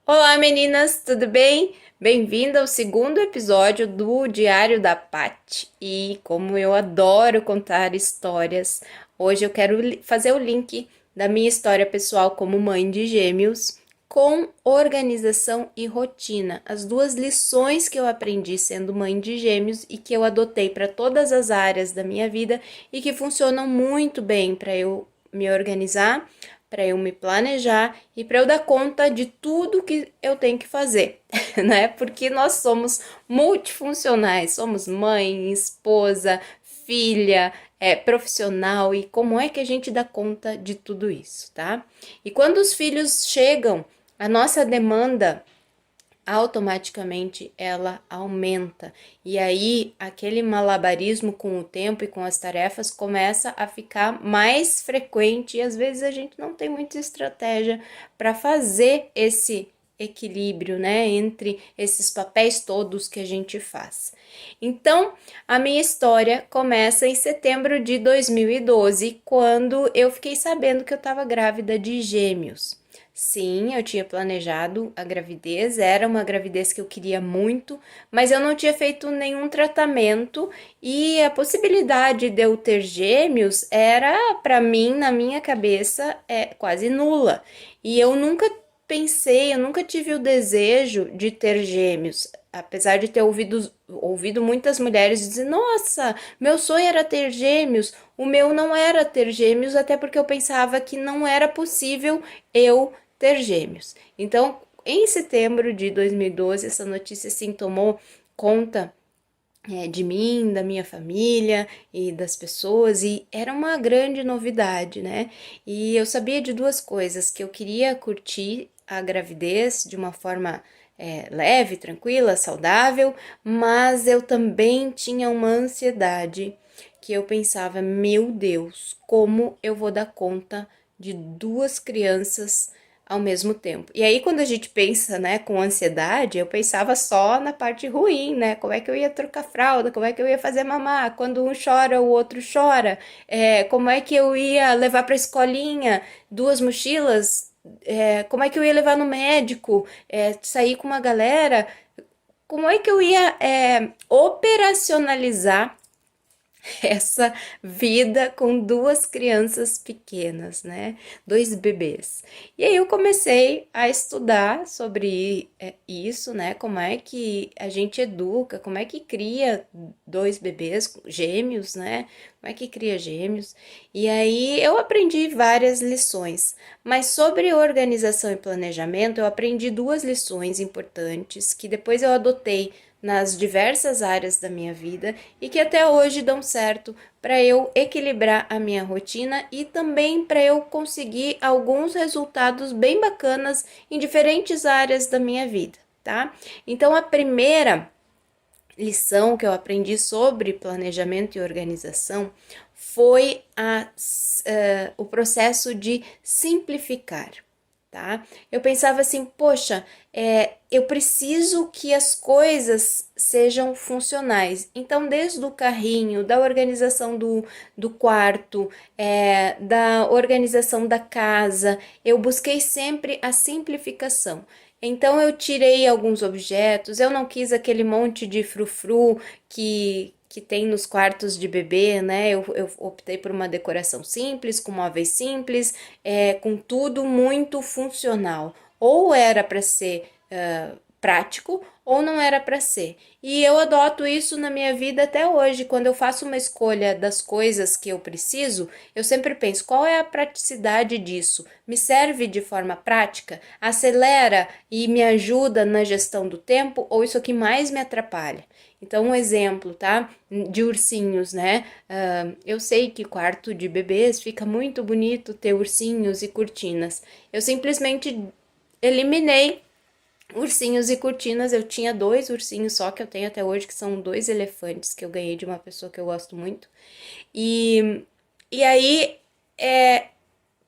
Olá meninas, tudo bem? Bem-vinda ao segundo episódio do Diário da Paty. E como eu adoro contar histórias, hoje eu quero fazer o link da minha história pessoal como mãe de gêmeos com organização e rotina. As duas lições que eu aprendi sendo mãe de gêmeos e que eu adotei para todas as áreas da minha vida e que funcionam muito bem para eu me organizar, para eu me planejar e para eu dar conta de tudo que eu tenho que fazer, né? Porque nós somos multifuncionais, somos mãe, esposa, filha, profissional, e como é que a gente dá conta de tudo isso, tá? E quando os filhos chegam, a nossa demanda automaticamente ela aumenta. E aí aquele malabarismo com o tempo e com as tarefas começa a ficar mais frequente e às vezes a gente não tem muita estratégia para fazer esse equilíbrio, né, entre esses papéis todos que a gente faz. Então, a minha história começa em setembro de 2012, quando eu fiquei sabendo que eu estava grávida de gêmeos. Sim, eu tinha planejado a gravidez, era uma gravidez que eu queria muito, mas eu não tinha feito nenhum tratamento e a possibilidade de eu ter gêmeos era, para mim, na minha cabeça, quase nula. E eu nunca pensei, eu nunca tive o desejo de ter gêmeos, apesar de ter ouvido muitas mulheres dizer: Nossa, meu sonho era ter gêmeos. O meu não era ter gêmeos, até porque eu pensava que não era possível eu ter gêmeos. Então, em setembro de 2012, essa notícia sim tomou conta de mim, da minha família e das pessoas, e era uma grande novidade, né? E eu sabia de duas coisas: que eu queria curtir a gravidez de uma forma leve, tranquila, saudável, mas eu também tinha uma ansiedade que eu pensava: meu Deus, como eu vou dar conta de duas crianças ao mesmo tempo? E aí, quando a gente pensa, né, com ansiedade, eu pensava só na parte ruim, né? Como é que eu ia trocar fralda? Como é que eu ia fazer mamar? Quando um chora, o outro chora. Como é que eu ia levar para a escolinha duas mochilas? Como é que eu ia levar no médico? Sair com uma galera? Como é que eu ia operacionalizar essa vida com duas crianças pequenas, né? Dois bebês. E aí eu comecei a estudar sobre isso, né? Como é que a gente educa, como é que cria dois bebês gêmeos, né? Como é que cria gêmeos? E aí eu aprendi várias lições, mas sobre organização e planejamento eu aprendi duas lições importantes que depois eu adotei nas diversas áreas da minha vida e que até hoje dão certo para eu equilibrar a minha rotina e também para eu conseguir alguns resultados bem bacanas em diferentes áreas da minha vida, tá? Então a primeira lição que eu aprendi sobre planejamento e organização foi o processo de simplificar, tá? Eu pensava assim: poxa, eu preciso que as coisas sejam funcionais. Então, desde o carrinho, da organização do quarto, da organização da casa, eu busquei sempre a simplificação. Então eu tirei alguns objetos, eu não quis aquele monte de frufru que tem nos quartos de bebê, né? Eu optei por uma decoração simples, com móveis simples, com tudo muito funcional. Ou era para ser prático, ou não era para ser. E eu adoto isso na minha vida até hoje. Quando eu faço uma escolha das coisas que eu preciso, eu sempre penso: qual é a praticidade disso? Me serve de forma prática? Acelera e me ajuda na gestão do tempo? Ou isso aqui mais me atrapalha? Então, um exemplo, tá? De ursinhos, né? Eu sei que quarto de bebês fica muito bonito ter ursinhos e cortinas. Eu simplesmente eliminei ursinhos e cortinas. Eu tinha dois ursinhos só, que eu tenho até hoje, que são dois elefantes que eu ganhei de uma pessoa que eu gosto muito. E, e aí,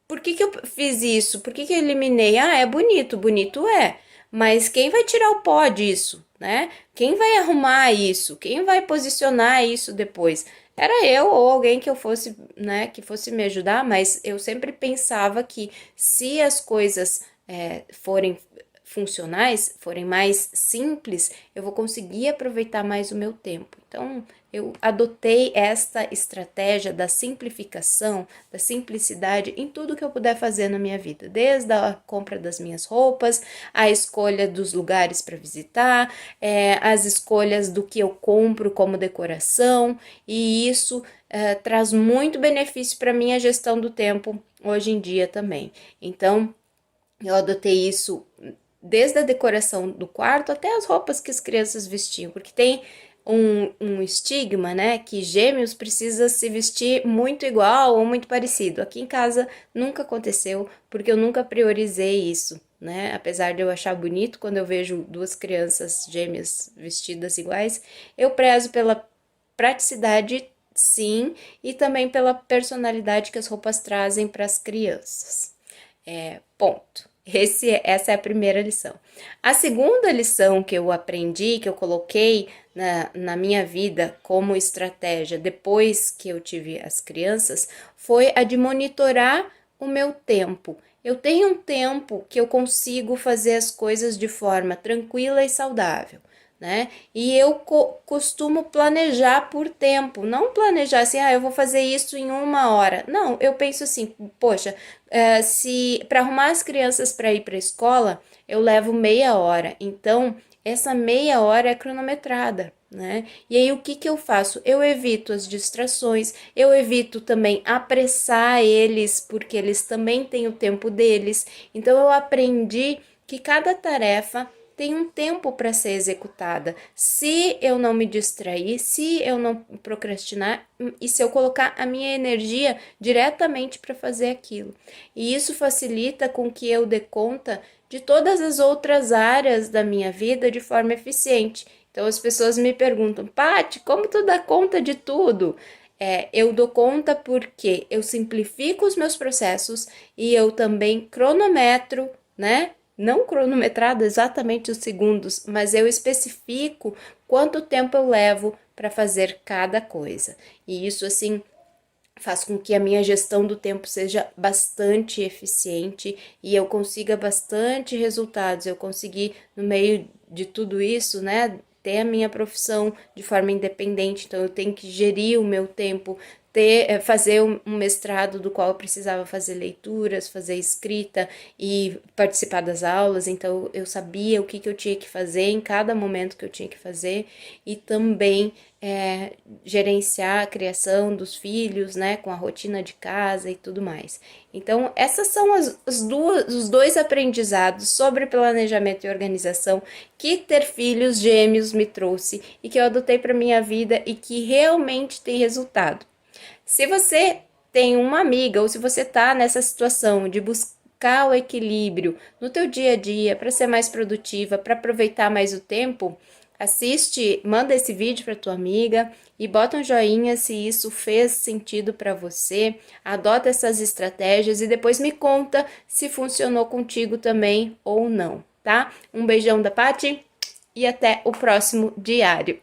por que eu fiz isso? Por que eu eliminei? Ah, é bonito, bonito é. Mas quem vai tirar o pó disso, né? Quem vai arrumar isso? Quem vai posicionar isso depois? Era eu ou alguém que eu fosse, né, que fosse me ajudar, mas eu sempre pensava que se as coisas forem funcionais, forem mais simples, eu vou conseguir aproveitar mais o meu tempo. Então, eu adotei esta estratégia da simplificação, da simplicidade em tudo que eu puder fazer na minha vida, desde a compra das minhas roupas, a escolha dos lugares para visitar, as escolhas do que eu compro como decoração, e isso traz muito benefício para minha gestão do tempo hoje em dia também. Então, eu adotei isso desde a decoração do quarto até as roupas que as crianças vestiam, porque tem um estigma, né, que gêmeos precisa se vestir muito igual ou muito parecido. Aqui em casa nunca aconteceu, porque eu nunca priorizei isso, né, apesar de eu achar bonito quando eu vejo duas crianças gêmeas vestidas iguais, eu prezo pela praticidade, sim, e também pela personalidade que as roupas trazem para as crianças. Ponto. Essa é a primeira lição. A segunda lição que eu aprendi, que eu coloquei na minha vida como estratégia depois que eu tive as crianças, foi a de monitorar o meu tempo. Eu tenho um tempo que eu consigo fazer as coisas de forma tranquila e saudável, né? E eu costumo planejar por tempo, não planejar assim, eu vou fazer isso em 1 hora. Não, eu penso assim, poxa, se para arrumar as crianças para ir para a escola, eu levo meia hora. Então, essa meia hora é cronometrada, né? E aí o que que eu faço? Eu evito as distrações, eu evito também apressar eles, porque eles também têm o tempo deles. Então, eu aprendi que cada tarefa tem um tempo para ser executada. Se eu não me distrair, se eu não procrastinar e se eu colocar a minha energia diretamente para fazer aquilo. E isso facilita com que eu dê conta de todas as outras áreas da minha vida de forma eficiente. Então as pessoas me perguntam, Paty, como tu dá conta de tudo? Eu dou conta porque eu simplifico os meus processos e eu também cronometro, né? Não cronometrado exatamente os segundos, mas eu especifico quanto tempo eu levo para fazer cada coisa. E isso, assim, faz com que a minha gestão do tempo seja bastante eficiente e eu consiga bastante resultados. Eu consegui, no meio de tudo isso, né, ter a minha profissão de forma independente, então eu tenho que gerir o meu tempo, fazer um mestrado do qual eu precisava fazer leituras, fazer escrita e participar das aulas, então eu sabia o que eu tinha que fazer em cada momento que eu tinha que fazer e também gerenciar a criação dos filhos, né, com a rotina de casa e tudo mais. Então, essas são os dois aprendizados sobre planejamento e organização que ter filhos gêmeos me trouxe e que eu adotei para minha vida e que realmente tem resultado. Se você tem uma amiga ou se você está nessa situação de buscar o equilíbrio no teu dia a dia para ser mais produtiva, para aproveitar mais o tempo, assiste, manda esse vídeo para tua amiga e bota um joinha se isso fez sentido para você. Adota essas estratégias e depois me conta se funcionou contigo também ou não, tá? Um beijão da Paty e até o próximo diário.